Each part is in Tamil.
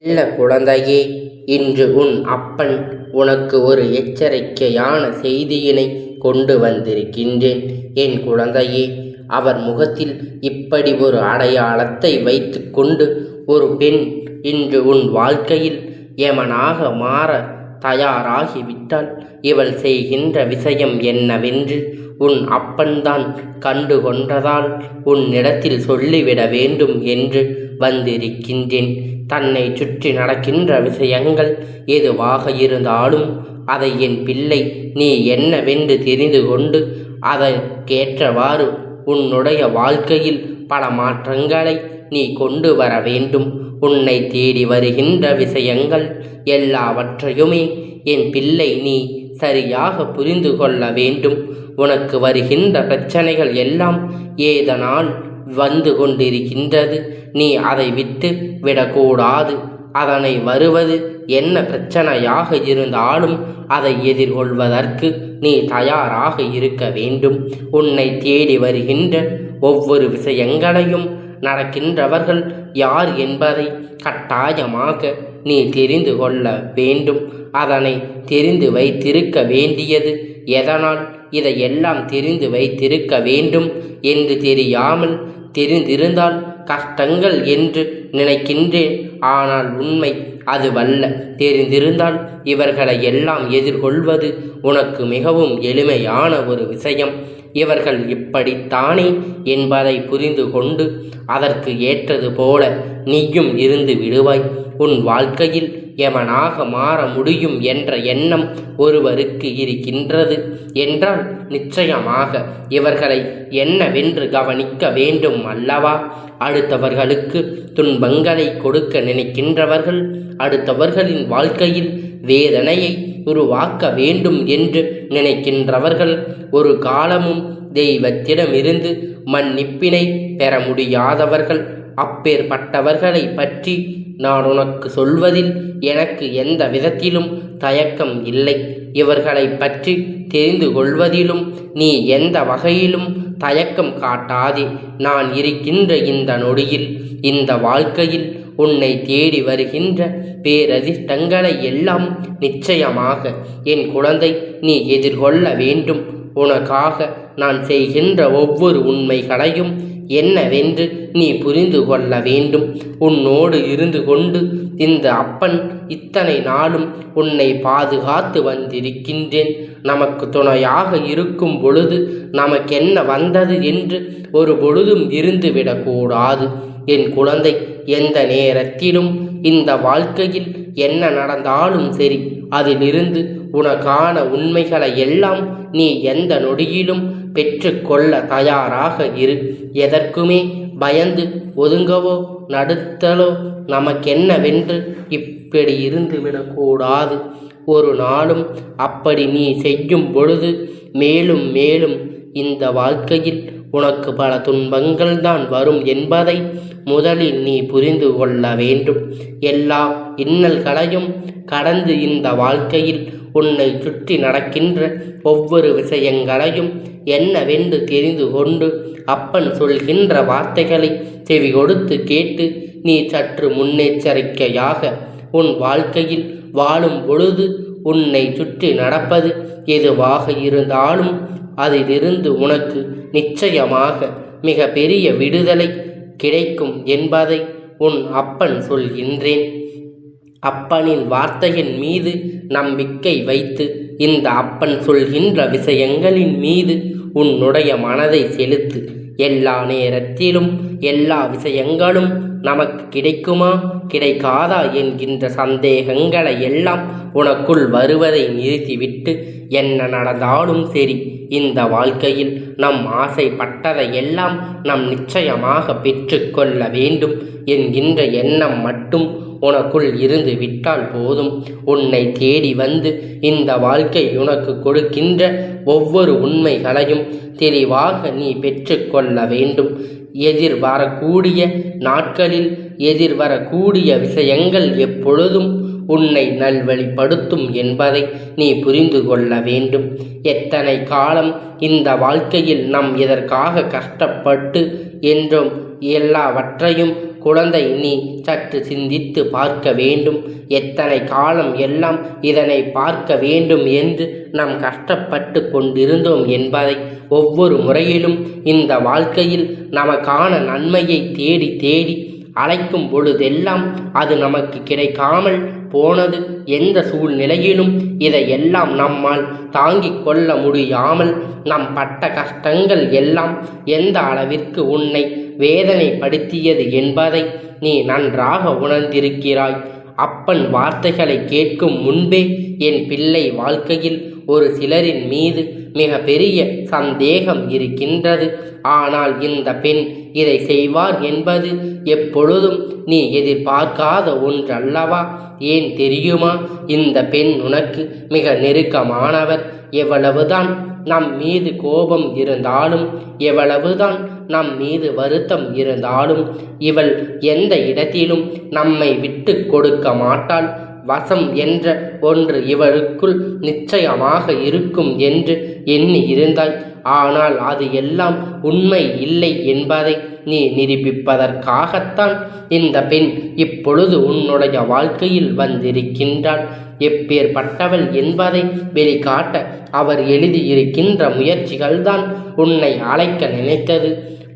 செல்ல குழந்தையே, இன்று உன் அப்பன் உனக்கு ஒரு எச்சரிக்கையான செய்தியினை கொண்டு வந்திருக்கின்றேன். என் குழந்தையே, அவர் முகத்தில் இப்படி ஒரு அடையாளத்தை வைத்து கொண்டு ஒரு பெண் இன்று உன் வாழ்க்கையில் யமனாக மாற தயாராகிவிட்டால் இவள் செய்கின்ற விஷயம் என்னவென்று உன் அப்பன்தான் கண்டு கொண்டதால் உன்னிடத்தில் சொல்லிவிட வேண்டும் என்று வந்திருக்கின்றேன். தன்னை சுற்றி நடக்கின்ற விஷயங்கள் எதுவாக இருந்தாலும் அதை என் பிள்ளை நீ என்னவென்று தெரிந்து கொண்டு அதற்கேற்றவாறு உன்னுடைய வாழ்க்கையில் பல மாற்றங்களை நீ கொண்டு வர வேண்டும். உன்னை தேடி வருகின்ற விஷயங்கள் எல்லாவற்றையுமே என் பிள்ளை நீ சரியாக புரிந்து கொள்ள வேண்டும். உனக்கு வருகின்ற பிரச்சனைகள் எல்லாம் ஏதனால் வந்து கொண்டிருக்கின்றது. நீ அதை விட்டு விடக்கூடாது. அதனை வருவது என்ன பிரச்சனையாக இருந்தாலும் அதை எதிர்கொள்வதற்கு நீ தயாராக இருக்க வேண்டும். உன்னை தேடி வருகின்ற ஒவ்வொரு விஷயங்களையும் நடக்கின்றவர்கள் யார் என்பதை கட்டாயமாக நீ தெரிந்து கொள்ள வேண்டும். அதனை தெரிந்து வைத்திருக்க வேண்டியது எதனால் இதையெல்லாம் தெரிந்து வைத்திருக்க வேண்டும் என்று தெரியாமல் தெரிந்திருந்தால் கஷ்டங்கள் என்று நினைக்கின்றேன். ஆனால் உண்மை அதுவல்ல. தெரிந்திருந்தால் இவர்களை எல்லாம் எதிர்கொள்வது உனக்கு மிகவும் எளிமையான ஒரு விஷயம். இவர்கள் இப்படித்தானே என்பதை புரிந்து கொண்டு அதற்கு ஏற்றது போல நீயும் இருந்து விடுவாய். உன் வாழ்க்கையில் எவனாக மாற முடியும் என்ற எண்ணம் ஒருவருக்கு இருக்கின்றது என்றால் நிச்சயமாக இவர்களை என்னவென்று கவனிக்க வேண்டும் அல்லவா? அடுத்தவர்களுக்கு துன்பங்களை கொடுக்க நினைக்கின்றவர்கள், அடுத்தவர்களின் வாழ்க்கையில் வேதனையை உருவாக்க வேண்டும் என்று நினைக்கின்றவர்கள் ஒரு காலமும் தெய்வத்திடமிருந்து மன்னிப்பினை பெற முடியாதவர்கள். அப்பேற்பட்டவர்களை பற்றி நான் உனக்கு சொல்வதில் எனக்கு எந்த விதத்திலும் தயக்கம் இல்லை. இவர்களை பற்றி தெரிந்து கொள்வதிலும் நீ எந்த வகையிலும் தயக்கம் காட்டாதே. நான் இருக்கின்ற இந்த நொடியில், இந்த வாழ்க்கையில் உன்னை தேடி வருகின்ற பேரதிர்ஷ்டங்களை எல்லாம் நிச்சயமாக என் குழந்தை நீ எதிர்கொள்ள வேண்டும். உனக்காக நான் செய்கின்ற ஒவ்வொரு உண்மைகளையும் என்னவென்று நீ புரிந்து கொள்ள வேண்டும். உன்னோடு இருந்து கொண்டு இந்த அப்பன் இத்தனை நாளும் உன்னை பாதுகாத்து வந்திருக்கின்றேன். நமக்கு துணையாக இருக்கும் பொழுது நமக்கென்ன வந்தது என்று ஒரு பொழுதும் இருந்துவிடக்கூடாது. என் குழந்தை, எந்த நேரத்திலும் இந்த வாழ்க்கையில் என்ன நடந்தாலும் சரி, அதிலிருந்து உனக்கான உண்மைகளை எல்லாம் நீ எந்த நொடியிலும் பெற்றுக்கொள்ள தயாராக இரு. எதற்குமே பயந்து ஒதுங்கவோ நடுத்தலோ நமக்கென்னவென்று இப்படி இருந்து விடக்கூடாது. ஒரு நாளும் அப்படி நீ செய்யும் பொழுது மேலும் மேலும் இந்த வாழ்க்கையில் உனக்கு பல துன்பங்கள் தான் வரும் என்பதை முதலில் நீ புரிந்து கொள்ள வேண்டும். எல்லா இன்னல்களையும் கடந்து இந்த வாழ்க்கையில் உன்னை சுற்றி நடக்கின்ற ஒவ்வொரு விஷயங்களையும் என்னவென்று தெரிந்து கொண்டு அப்பன் சொல்கின்ற வார்த்தைகளை செவி கொடுத்து கேட்டு நீ சற்று முன்னெச்சரிக்கையாக உன் வாழ்க்கையில் வாழும் பொழுது உன்னை சுற்றி நடப்பது எதுவாக இருந்தாலும் அதிலிருந்து உனக்கு நிச்சயமாக மிக பெரிய விடுதலை கிடைக்கும் என்பதை உன் அப்பன் சொல்கின்றேன். அப்பனின் வார்த்தையின் மீது நம்பிக்கை வைத்து இந்த அப்பன் சொல்கின்ற விஷயங்களின் மீது உன்னுடைய மனதை செலுத்து. எல்லா நேரத்திலும் எல்லா விஷயங்களும் நமக்கு கிடைக்குமா கிடைக்காதா என்கின்ற சந்தேகங்களை எல்லாம் உனக்குள் வருவதை நிறுத்திவிட்டு என்ன நடந்தாலும் சரி, இந்த வாழ்க்கையில் நம் ஆசைப்பட்டதை எல்லாம் நம் நிச்சயமாக பெற்றுக்கொள்ள வேண்டும் என்கின்ற எண்ணம் மட்டும் உனக்குள் இருந்து விட்டால் போதும். உன்னை தேடி வந்து இந்த வாழ்க்கை உனக்கு கொடுக்கின்ற ஒவ்வொரு உண்மைகளையும் தெளிவாக நீ பெற்றுக்கொள்ள வேண்டும். எதிர்வரக்கூடிய நாட்களில் எதிர்வரக்கூடிய விஷயங்கள் எப்பொழுதும் உன்னை நல்வழிப்படுத்தும் என்பதை நீ புரிந்து கொள்ள வேண்டும். எத்தனை காலம் இந்த வாழ்க்கையில் நாம் எதற்காக கஷ்டப்பட்டு என்றும் எல்லாவற்றையும் குழந்தை, நீ சற்று சிந்தித்து பார்க்க வேண்டும். எத்தனை காலம் எல்லாம் இதனை பார்க்க வேண்டும் என்று நாம் கஷ்டப்பட்டு கொண்டிருந்தோம் என்பதை ஒவ்வொரு முறையிலும் இந்த வாழ்க்கையில் நமக்கான நன்மையை தேடி தேடி அழைக்கும் பொழுதெல்லாம் அது நமக்கு கிடைக்காமல் போனது. எந்த சூழ்நிலையிலும் இதையெல்லாம் நம்மால் தாங்கிக் கொள்ள முடியாமல் நம் பட்ட கஷ்டங்கள் எல்லாம் எந்த அளவிற்கு உன்னை வேதனைப்படுத்தியது என்பதை நீ நன்றாக உணர்ந்திருக்கிறாய். அப்பன் வார்த்தைகளை கேட்கும் முன்பே என் பிள்ளை, வாழ்க்கையில் ஒரு சிலரின் மீது மிக பெரிய சந்தேகம் இருக்கின்றது. ஆனால் இந்த பெண் இதை செய்வார் என்பது எப்பொழுதும் நீ எதிர்பார்க்காத ஒன்றல்லவா? ஏன் தெரியுமா? இந்த பெண் உனக்கு மிக நெருக்கமானவர். எவ்வளவுதான் நம் மீது கோபம் இருந்தாலும், எவ்வளவுதான் நம் மீது வருத்தம் இருந்தாலும், இவள் எந்த இடத்திலும் நம்மை விட்டு கொடுக்க மாட்டாள். வசம் என்ற ஒன்று இவளுக்குள் நிச்சயமாக இருக்கும் என்று எண்ணி இருந்தாய். ஆனால் அது எல்லாம் உண்மை இல்லை என்பதை நீ நிரூபிப்பதற்காகத்தான் இந்த பெண் இப்பொழுது உன்னுடைய வாழ்க்கையில் வந்திருக்கின்றாள். எப்பேற்பட்டவள் என்பதை வெளிக்காட்ட அவர் எழுதியிருக்கின்ற முயற்சிகள்தான் உன்னை அழைக்க நினைத்தது.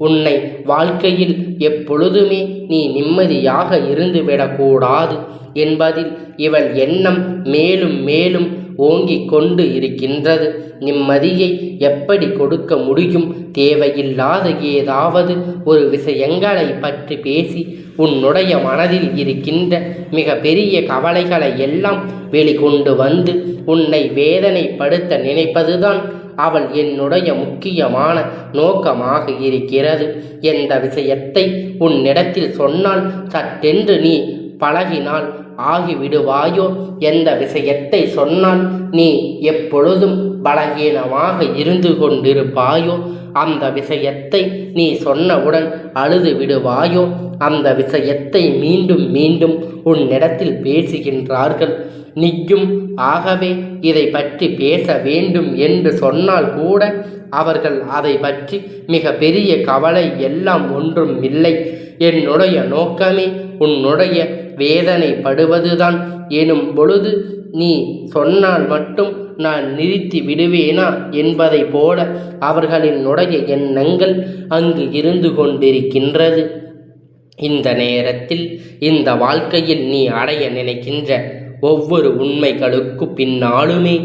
உன்னை வாழ்க்கையில் எப்பொழுதுமே நீ நிம்மதியாக இருந்துவிடக்கூடாது என்பதில் இவள் எண்ணம் மேலும் மேலும் ஓங்கிக் கொண்டு இருக்கின்றது. நிம்மதியை எப்படி கொடுக்க முடியும்? தேவையில்லாத ஏதாவது ஒரு விஷயங்களை பற்றி பேசி உன்னுடைய மனதில் இருக்கின்ற மிக பெரிய கவலைகளை எல்லாம் வெளிக்கொண்டு வந்து உன்னை வேதனைப்படுத்த நினைப்பதுதான் அவள் என்னுடைய முக்கியமான நோக்கமாக இருக்கிறது. எந்த விஷயத்தை உன்னிடத்தில் சொன்னால் சட்டென்று நீ பழகினால் ஆகிவிடுவாயோ, எந்த விஷயத்தை சொன்னால் நீ எப்பொழுதும் பலகீனமாக இருந்து கொண்டிருப்பாயோ, அந்த விஷயத்தை நீ சொன்னவுடன் அழுது விடுவாயோ, அந்த விஷயத்தை மீண்டும் மீண்டும் உன்னிடத்தில் பேசுகின்றார்கள். நீயும் ஆகவே இதை பற்றி பேச வேண்டும் என்று சொன்னால் கூட அவர்கள் அதை பற்றி மிக பெரிய கவலை எல்லாம் ஒன்றும் இல்லை. என்னுடைய நோக்கமே உன்னுடைய வேதனைப்படுவதுதான் எனும் பொழுது நீ சொன்னால் மட்டும் நான் நிறுத்தி விடுவேனா என்பதை போல அவர்களினுடைய எண்ணங்கள் அங்கு இருந்து கொண்டிருக்கின்றது. இந்த நேரத்தில் இந்த வாழ்க்கையில் நீ அடைய நினைக்கின்ற ஒவ்வொரு உண்மைகளுக்கு பின்னாலுமே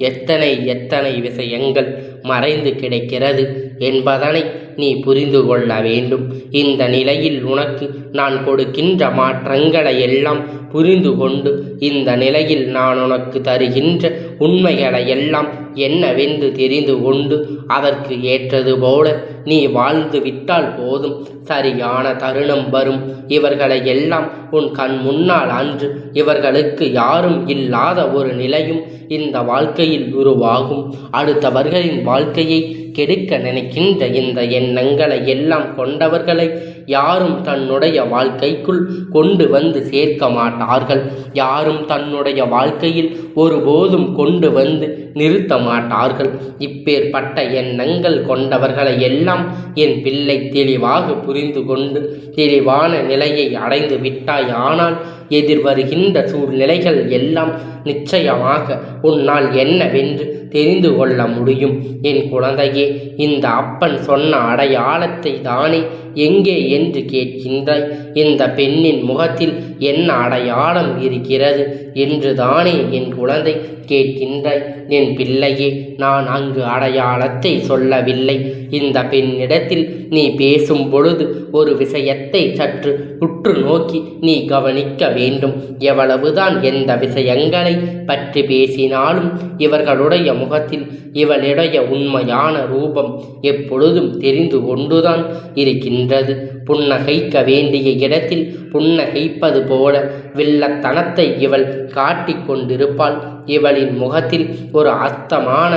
எத்தனை எத்தனை விஷயங்கள் மறைந்து கிடைக்கிறது என்பதனை நீ புரிந்து கொள்ள வேண்டும். இந்த நிலையில் உனக்கு நான் கொடுக்கின்ற மாற்றங்களை எல்லாம் புரிந்து கொண்டு இந்த நிலையில் நான் உனக்கு தருகின்ற உண்மைகளை எல்லாம் என்னவென்று தெரிந்து கொண்டு அதற்கு ஏற்றது போல நீ வாழ்ந்து விட்டால் போதும். சரியான தருணம் வரும். இவர்களை எல்லாம் உன் கண் முன்னால் அன்று இவர்களுக்கு யாரும் இல்லாத ஒரு நிலையும் இந்த வாழ்க்கையில் உருவாகும். அடுத்தவர்களின் வாழ்க்கையை கெடுக்க நினைக்கின்ற இந்த எண்ணங்களை எல்லாம் கொண்டவர்களை யாரும் தன்னுடைய வாழ்க்கைக்குள் கொண்டு வந்து சேர்க்க மாட்டார்கள். யாரும் தன்னுடைய வாழ்க்கையில் ஒருபோதும் கொண்டு வந்து நிறுத்த மாட்டார்கள். இப்பேற்பட்ட எண்ணங்கள் கொண்டவர்களை எல்லாம் என் பிள்ளை தெளிவாக புரிந்து கொண்டு தெளிவான நிலையை அடைந்து விட்டாய். ஆனால் எதிர்வருகின்ற சூழ்நிலைகள் எல்லாம் நிச்சயமாக உன்னால் என்னவென்று தெரிந்து கொள்ள முடியும். என் குழந்தையே, இந்த அப்பன் சொன்ன அடையாளத்தை தானே எங்கே என்று கேட்கின்றாய். இந்த பெண்ணின் முகத்தில் என்ன அடையாளம் இருக்கிறது என்று தானே என் குழந்தை கேட்கின்றாய். என் பிள்ளையே, நான் அங்கு அடையாளத்தை சொல்லவில்லை. இந்த பெண்ணிடத்தில் நீ பேசும் பொழுது ஒரு விஷயத்தை சற்று உற்று நோக்கி நீ கவனிக்க வேண்டும். எவ்வளவுதான் எந்த விஷயங்களை பற்றி பேசினாலும் இவர்களுடைய முகத்தில் இவளுடைய உண்மையான ரூபம் எப்பொழுதும் தெரிந்து கொண்டுதான் இருக்கின்றது. புன்னகைக்க வேண்டிய இடத்தில் புன்னகைப்பது போல வில்லத்தனத்தை இவள் காட்டிக் கொண்டிருப்பாள். இவளின் முகத்தில் ஒரு அர்த்தமான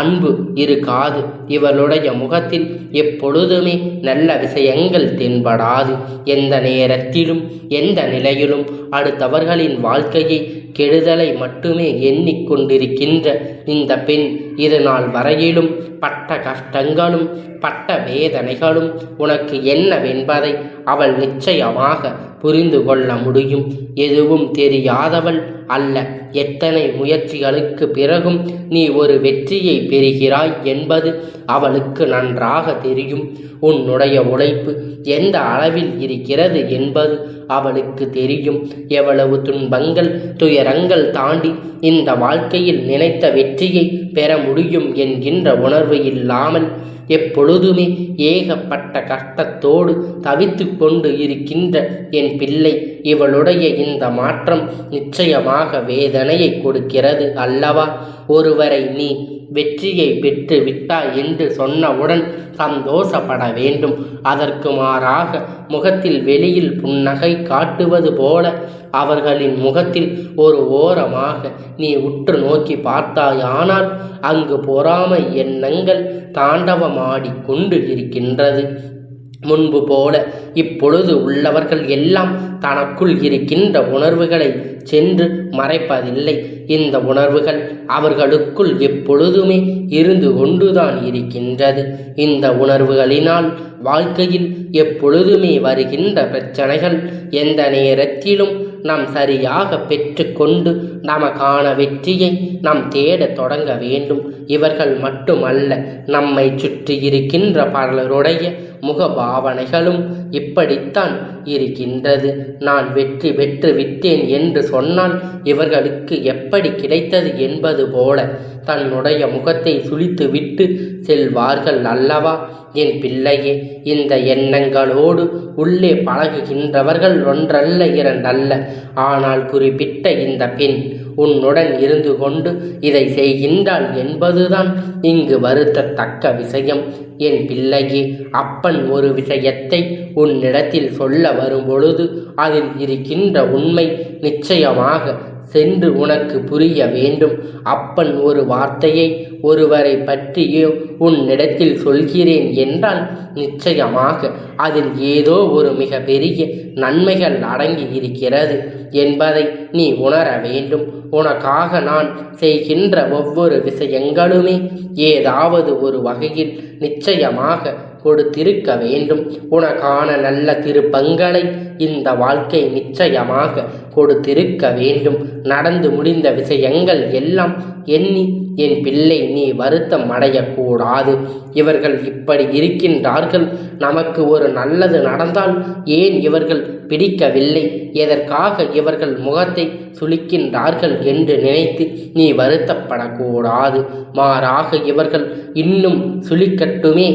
அன்பு இருக்காது. இவளுடைய முகத்தில் எப்பொழுதுமே நல்ல விஷயங்கள் தென்படாது. எந்த நேரத்திலும் எந்த நிலையிலும் அடுத்தவர்களின் வாழ்க்கையை கெடுதலை மட்டுமே எண்ணிக்கொண்டிருக்கின்ற இந்த பெண் இது நாள் வரையிலும் பட்ட கஷ்டங்களும் பட்ட வேதனைகளும் உனக்கு என்னவென்பதை அவள் நிச்சயமாக புரிந்து கொள்ள முடியும். எதுவும் தெரியாதவள் அல்ல. எத்தனை முயற்சிகளுக்கு பிறகும் நீ ஒரு வெற்றியை பெறுகிறாய் என்பது அவளுக்கு நன்றாக தெரியும். உன்னுடைய உழைப்பு எந்த அளவில் இருக்கிறது என்பது அவளுக்கு தெரியும். எவ்வளவு துன்பங்கள் துயரங்கள் தாண்டி இந்த வாழ்க்கையில் நினைத்த வெற்றியை பெற முடியும் என்கின்ற உணர்வு இல்லாமல் எப்பொழுதுமே ஏகப்பட்ட கஷ்டத்தோடு தவித்து கொண்டு இருக்கின்ற என் பிள்ளை, இவளுடைய இந்த மாற்றம் நிச்சயமாக வேதனையை கொடுக்கிறது அல்லவா? ஒருவரை நீ வெற்றியை பெற்று விட்டாய் என்று சொன்னவுடன் சந்தோஷப்பட வேண்டும். அதற்கு மாறாக முகத்தில் வெளியில் புன்னகை காட்டுவது போல அவர்களின் முகத்தில் ஒரு ஓரமாக நீ உற்று நோக்கி பார்த்தாயானால் அங்கு பொறாமை எண்ணங்கள் தாண்டவமாடி கொண்டு இருக்கின்றது. முன்பு போல இப்பொழுது உள்ளவர்கள் எல்லாம் தனக்குள் இருக்கின்ற உணர்வுகளை சென்று மறைப்பதில்லை. இந்த உணர்வுகள் அவர்களுக்குள் எப்பொழுதுமே இருந்து கொண்டுதான் இருக்கின்றது. இந்த உணர்வுகளினால் வாழ்க்கையில் எப்பொழுதுமே வருகின்ற பிரச்சனைகள் எந்த நேரத்திலும் நாம் சரியாக பெற்று கொண்டு நமக்கான வெற்றியை நாம் தேட தொடங்க வேண்டும். இவர்கள் மட்டுமல்ல, நம்மை சுற்றி இருக்கின்ற பலருடைய முகபாவனைகளும் இப்படித்தான் இருக்கின்றது. நான் வெற்றி பெற்று விட்டேன் என்று சொன்னால் இவர்களுக்கு எப்படி கிடைத்தது என்பது போல தன்னுடைய முகத்தை சுளித்து விட்டு செல்வார்கள் அல்லவா? என் பிள்ளையே, இந்த எண்ணங்களோடு உள்ளே பழகுகின்றவர்கள் ஒன்றல்ல இரண்டல்ல. ஆனால் குறிப்பிட்ட இந்த பெண் உன்னுடன் இருந்து கொண்டு இதை செய்கின்றாள் என்பதுதான் இங்கு வருத்தத்தக்க விஷயம். என் பிள்ளையே, அப்பன் ஒரு விஷயத்தை உன்னிடத்தில் சொல்ல வரும்பொழுது அதில் இருக்கின்ற உண்மை நிச்சயமாக சென்று உனக்கு புரிய வேண்டும். அப்பன் ஒரு வார்த்தையை ஒருவரை பற்றியோ உன்னிடத்தில் சொல்கிறேன் என்றால் நிச்சயமாக அதில் ஏதோ ஒரு மிக பெரிய நன்மைகள் அடங்கி இருக்கிறது என்பதை நீ உணர வேண்டும். உனக்காக நான் செய்கின்ற ஒவ்வொரு விஷயங்களுமே ஏதாவது ஒரு வகையில் நிச்சயமாக கொடுத்திருக்க வேண்டும். உனக்கான நல்ல திருப்பங்களை இந்த வாழ்க்கை நிச்சயமாக கொடுத்திருக்க வேண்டும். நடந்து முடிந்த விஷயங்கள் எல்லாம் எண்ணி என் பிள்ளை நீ வருத்தம் அடையக்கூடாது. இவர்கள் இப்படி இருக்கின்றார்கள், நமக்கு ஒரு நல்லது நடந்தால் ஏன் இவர்கள் பிடிக்கவில்லை, எதற்காக இவர்கள் முகத்தை சுளிக்கின்றார்கள் என்று நினைத்து நீ வருத்தப்படக்கூடாது. மாறாக இவர்கள் இன்னும் சுளிக்கட்டுமே,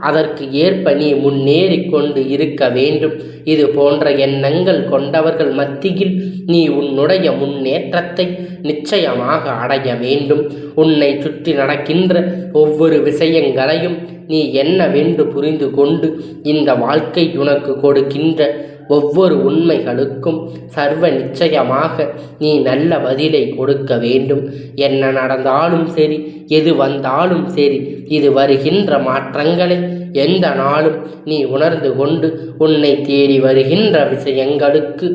அதற்கு ஏற்ப நீ முன்னேறி கொண்டு இருக்க வேண்டும். இது போன்ற எண்ணங்கள் கொண்டவர்கள் மத்தியில் நீ உன்னுடைய முன்னேற்றத்தை நிச்சயமாக அடைய வேண்டும். உன்னை சுற்றி நடக்கின்ற ஒவ்வொரு விஷயங்களையும் நீ என்னவென்று புரிந்து கொண்டு இந்த வாழ்க்கை உனக்கு கொடுக்கின்ற ஒவ்வொரு உண்மைகளுக்கும் சர்வ நிச்சயமாக நீ நல்ல பதிலை கொடுக்க வேண்டும். என்ன நடந்தாலும் சரி, எது வந்தாலும் சரி, இது வருகின்ற மாற்றங்களை எந்த நாளும் நீ உணர்ந்து கொண்டு உன்னை தேடி வருகின்ற விஷயங்களுக்கு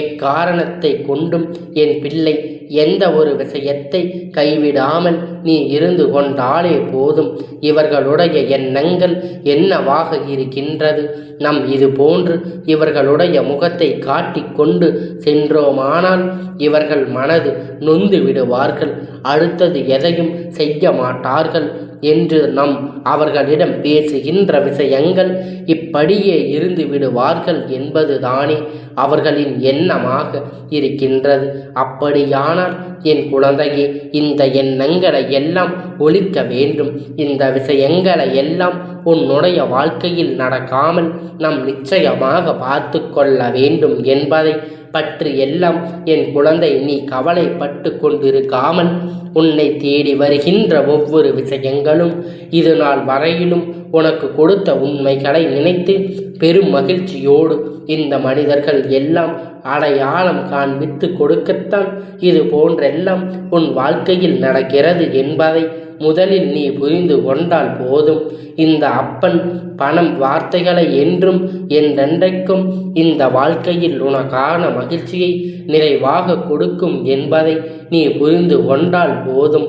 எக்காரணத்தை கொண்டும் என் பிள்ளை எந்த ஒரு விஷயத்தை கைவிடாமல் நீ இருந்து கொண்டாலே போதும். இவர்களுடைய எண்ணங்கள் என்னவாக இருக்கின்றது, நம் இது போன்று இவர்களுடைய முகத்தை காட்டிக்கொண்டு சென்றோமானால் இவர்கள் மனது நொந்து விடுவார்கள். அடுத்தது எதையும் செய்ய மாட்டார்கள் என்று நம் அவர்களிடம் பேசுகின்ற விஷயங்கள் இப்படியே இருந்து விடுவார்கள் என்பதுதானே அவர்களின் எண்ணமாக இருக்கின்றது. அப்படியானால் என் குழந்தையே, இந்த எண்ணங்களை எல்லாம் ஒழிக்க வேண்டும். இந்த விஷயங்களை எல்லாம் உன்னுடைய வாழ்க்கையில் நடக்காமல் நாம் நிச்சயமாக பார்த்து கொள்ள வேண்டும் என்பதை பற்றி எல்லாம் என் குழந்தை நீ கவலைப்பட்டு கொண்டிருக்காமல் உன்னை தேடி வருகின்ற ஒவ்வொரு விஷயங்களும் இது நாள் வரையிலும் உனக்கு கொடுத்த உண்மைகளை நினைத்து பெரும் மகிழ்ச்சியோடு இந்த மனிதர்கள் எல்லாம் அடையாளம் காண்பித்து கொடுக்கத்தான் இது போன்றெல்லாம் உன் வாழ்க்கையில் நடக்கிறது என்பதை முதலில் நீ புரிந்து கொண்டால் போதும். இந்த அப்பன் பணம் வார்த்தைகளை என்றும் என்றென்றைக்கும் இந்த வாழ்க்கையில் உனக்கான மகிழ்ச்சியை நிறைவாக கொடுக்கும் என்பதை நீ புரிந்து கொண்டால் போதும்.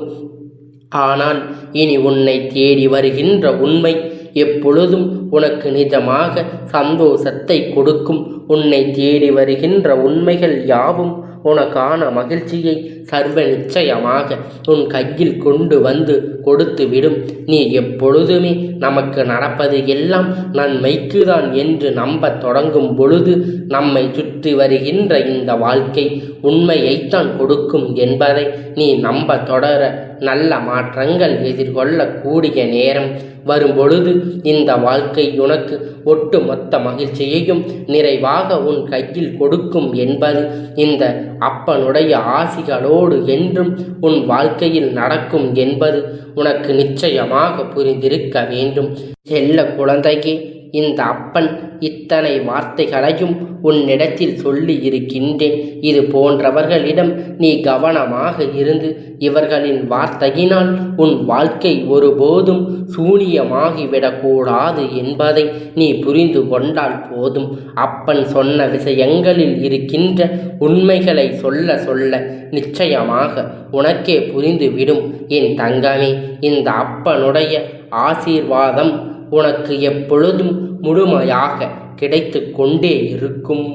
ஆனால் இனி உன்னை தேடி வருகின்ற உண்மை எப்பொழுதும் உனக்கு நிஜமாக சந்தோஷத்தை கொடுக்கும். உன்னை தேடி வருகின்ற உண்மைகள் யாவும் உனக்கான மகிழ்ச்சியை சர்வ நிச்சயமாக உன் கையில் கொண்டு வந்து கொடுத்து விடும். நீ எப்பொழுதுமே நமக்கு நடப்பது எல்லாம் நன்மைக்குதான் என்று நம்பத் தொடங்கும் பொழுது நம்மை சுற்றி வருகின்ற இந்த வாழ்க்கை உண்மையைத்தான் கொடுக்கும் என்பதை நீ நம்ப தொடர நல்ல மாற்றங்கள் எதிர்கொள்ளக்கூடிய நேரம் வரும்பொழுது இந்த வாழ்க்கை உனக்கு ஒட்டுமொத்த மகிழ்ச்சியையும் நிறைவாக உன் கையில் கொடுக்கும் என்பது இந்த அப்பனுடைய ஆசிகளோடு என்றும் உன் வாழ்க்கையில் நடக்கும் என்பது உனக்கு நிச்சயமாக புரிந்திருக்க வேண்டும். செல்ல குழந்தையே, இந்த அப்பன் இத்தனை வார்த்தைகளையும் உன்னிடத்தில் சொல்லி இருக்கின்றேன். இது போன்றவர்களிடம் நீ கவனமாக இருந்து இவர்களின் வார்த்தையினால் உன் வாழ்க்கை ஒருபோதும் சூனியமாகிவிடக்கூடாது என்பதை நீ புரிந்து கொண்டால் போதும். அப்பன் சொன்ன விஷயங்களில் இருக்கின்ற உண்மைகளை சொல்ல சொல்ல நிச்சயமாக உனக்கே புரிந்துவிடும். என் தங்கமே, இந்த அப்பனுடைய ஆசீர்வாதம் உனக்கு எப்பொழுதும் முழுமையாக கிடைத்து கொண்டே இருக்கும்.